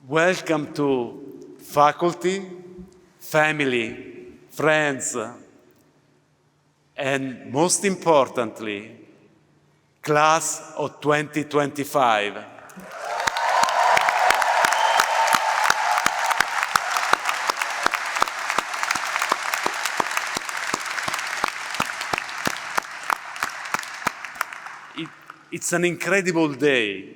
Welcome to faculty, family, friends, and most importantly, class of 2025. It's an incredible day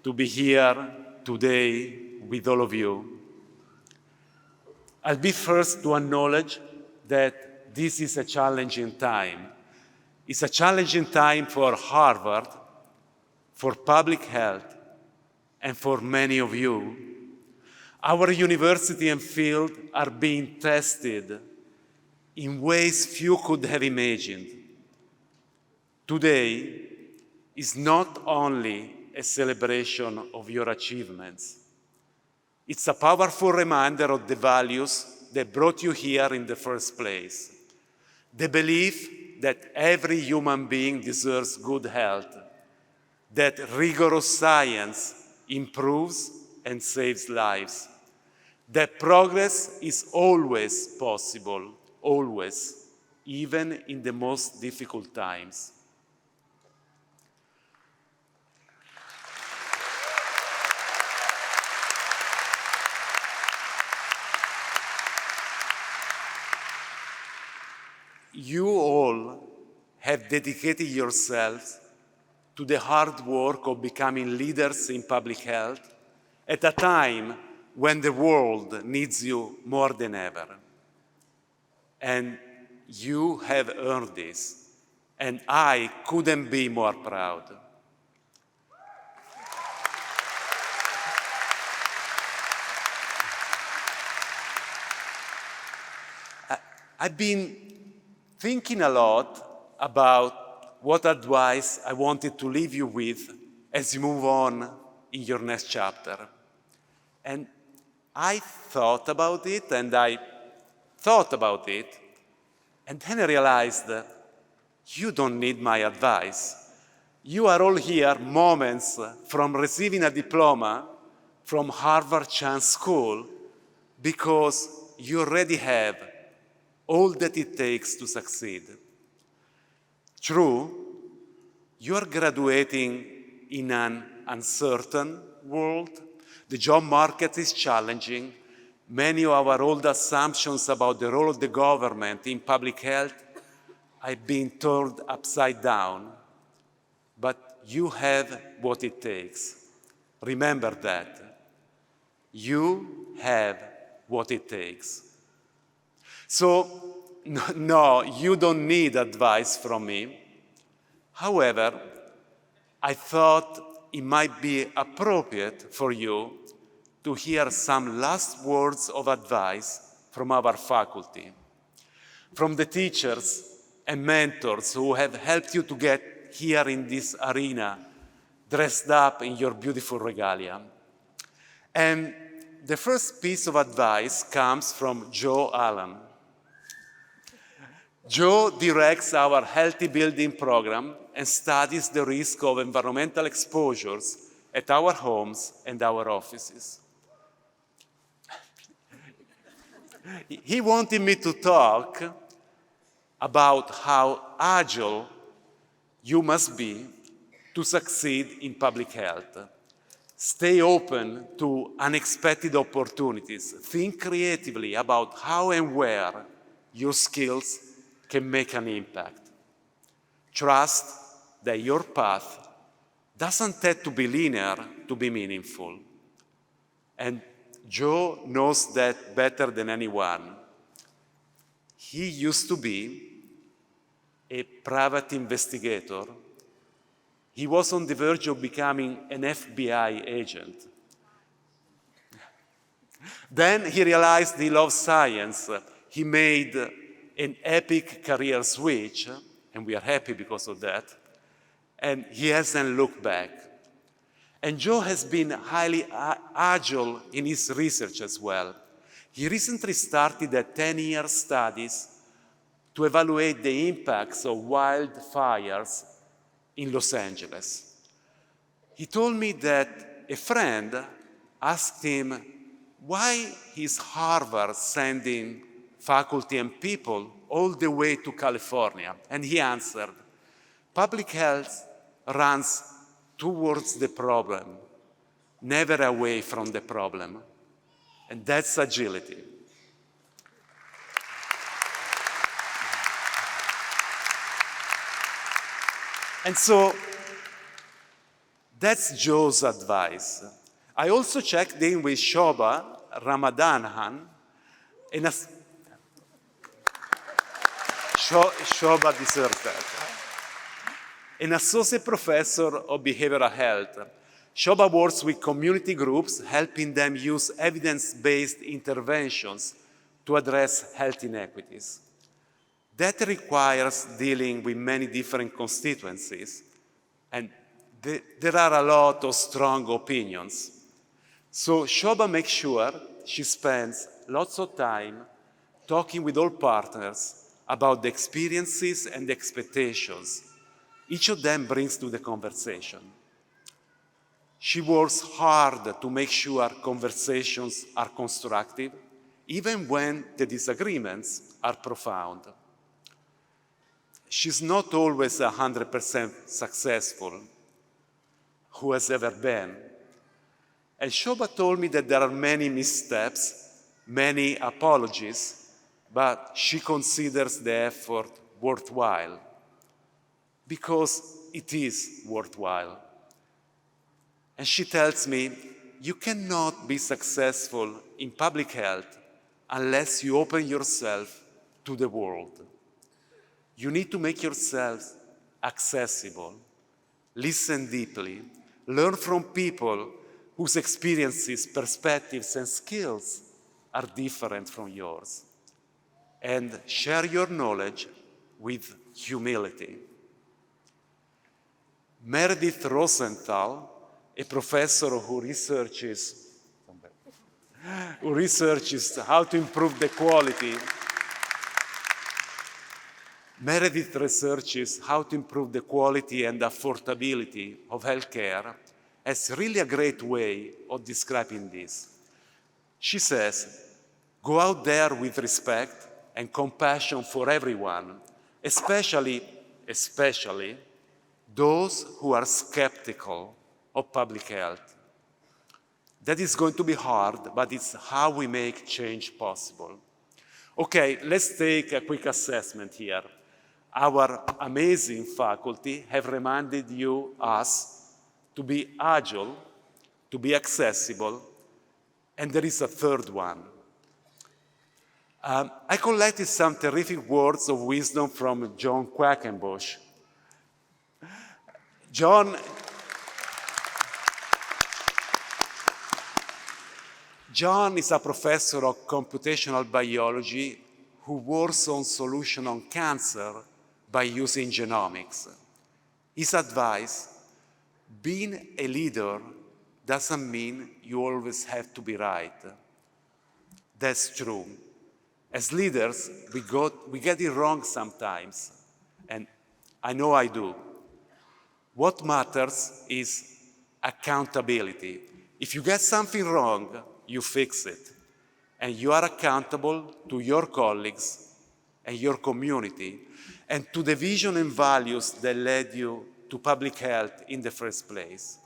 to be here today with all of you. I'll be first to acknowledge that this is a challenging time. It's a challenging time for Harvard, for public health, and for many of you. Our university and field are being tested in ways few could have imagined. Today is not only a celebration of your achievements. It's a powerful reminder of the values that brought you here in the first place. The belief that every human being deserves good health, that rigorous science improves and saves lives, that progress is always possible, always, even in the most difficult times. You all have dedicated yourselves to the hard work of becoming leaders in public health at a time when the world needs you more than ever. And you have earned this, and I couldn't be more proud. I've been thinking a lot about what advice I wanted to leave you with as you move on in your next chapter. And I thought about it, and then I realized that you don't need my advice. You are all here moments from receiving a diploma from Harvard Chance School because you already have all that it takes to succeed. True, you are graduating in an uncertain world. The job market is challenging. Many of our old assumptions about the role of the government in public health have been turned upside down. But you have what it takes. Remember that. You have what it takes. So, no, you don't need advice from me. However, I thought it might be appropriate for you to hear some last words of advice from our faculty, from the teachers and mentors who have helped you to get here in this arena, dressed up in your beautiful regalia. And the first piece of advice comes from Joe Allen. Joe directs our Healthy Building program and studies the risk of environmental exposures at our homes and our offices. He wanted me to talk about how agile you must be to succeed in public health. Stay open to unexpected opportunities. Think creatively about how and where your skills can make an impact. Trust that your path doesn't have to be linear to be meaningful. And Joe knows that better than anyone. He used to be a private investigator. He was on the verge of becoming an FBI agent. Then he realized he loved science. He made an epic career switch, and we are happy because of that, and he hasn't looked back. And Joe has been highly agile in his research as well. He recently started a 10-year study to evaluate the impacts of wildfires in Los Angeles. He told me that a friend asked him why is Harvard sending faculty and people all the way to California? And he answered, public health runs towards the problem, never away from the problem. And that's agility. And so that's Joe's advice. I also checked in with Shobha Ramadhanhan, Shobha deserves that, an associate professor of behavioral health. Shobha works with community groups, helping them use evidence-based interventions to address health inequities. That requires dealing with many different constituencies, and there are a lot of strong opinions. So Shobha makes sure she spends lots of time talking with all partners about the experiences and the expectations each of them brings to the conversation. She works hard to make sure conversations are constructive, even when the disagreements are profound. She's not always 100% successful, who has ever been. And Shobha told me that there are many missteps, many apologies, but she considers the effort worthwhile, because it is worthwhile. And she tells me, you cannot be successful in public health unless you open yourself to the world. You need to make yourself accessible, listen deeply, learn from people whose experiences, perspectives, and skills are different from yours, and share your knowledge with humility. Meredith Rosenthal, a professor who researches how to improve the quality. Meredith researches how to improve the quality and affordability of healthcare as really a great way of describing this. She says, go out there with respect and compassion for everyone, especially those who are skeptical of public health. That is going to be hard, but it's how we make change possible. Okay, let's take a quick assessment here. Our amazing faculty have reminded us to be agile, to be accessible, and there is a third one. I collected some terrific words of wisdom from John Quackenbush. John is a professor of computational biology who works on solutions on cancer by using genomics. His advice, being a leader doesn't mean you always have to be right. That's true. As leaders, we get it wrong sometimes, and I know I do. What matters is accountability. If you get something wrong, you fix it. And you are accountable to your colleagues and your community and to the vision and values that led you to public health in the first place.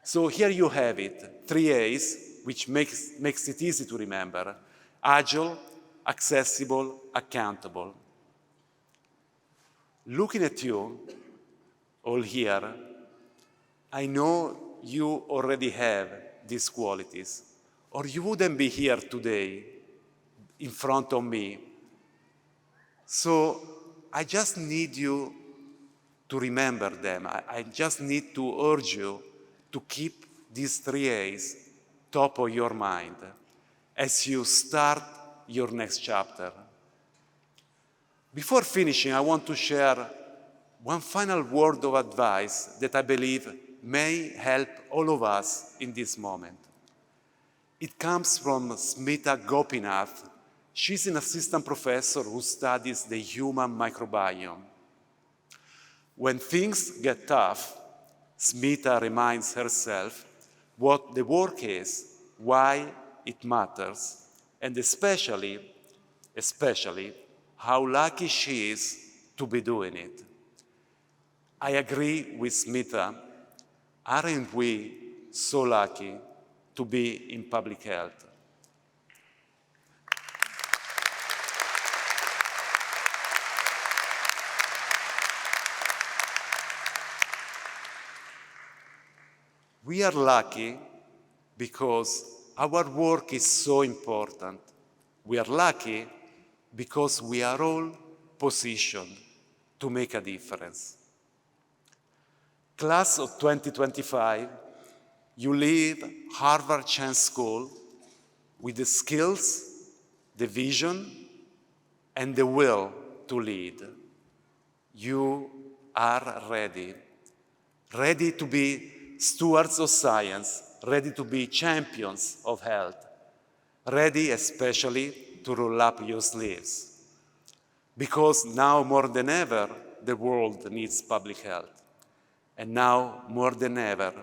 So here you have it, 3 A's, which makes it easy to remember. Agile, accessible, accountable. Looking at you, all here, I know you already have these qualities, or you wouldn't be here today in front of me. So I just need you to remember them. I just need to urge you to keep these 3 A's top of your mind as you start your next chapter. Before finishing, I want to share one final word of advice that I believe may help all of us in this moment. It comes from Smita Gopinath. She's an assistant professor who studies the human microbiome. When things get tough, Smita reminds herself, what the work is, why it matters, and especially how lucky she is to be doing it. I agree with Smita. Aren't we so lucky to be in public health? We are lucky because our work is so important. We are lucky because we are all positioned to make a difference. Class of 2025, you leave Harvard Chance School with the skills, the vision, and the will to lead. You are ready. Ready to be stewards of science, ready to be champions of health, ready especially to roll up your sleeves. Because now more than ever, the world needs public health. And now more than ever,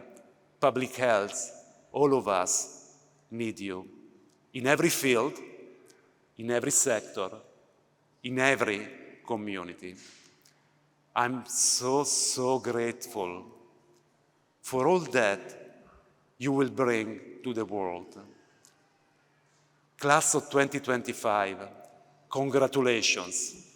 public health, all of us need you. In every field, in every sector, in every community. I'm so grateful for all that you will bring to the world. Class of 2025, congratulations.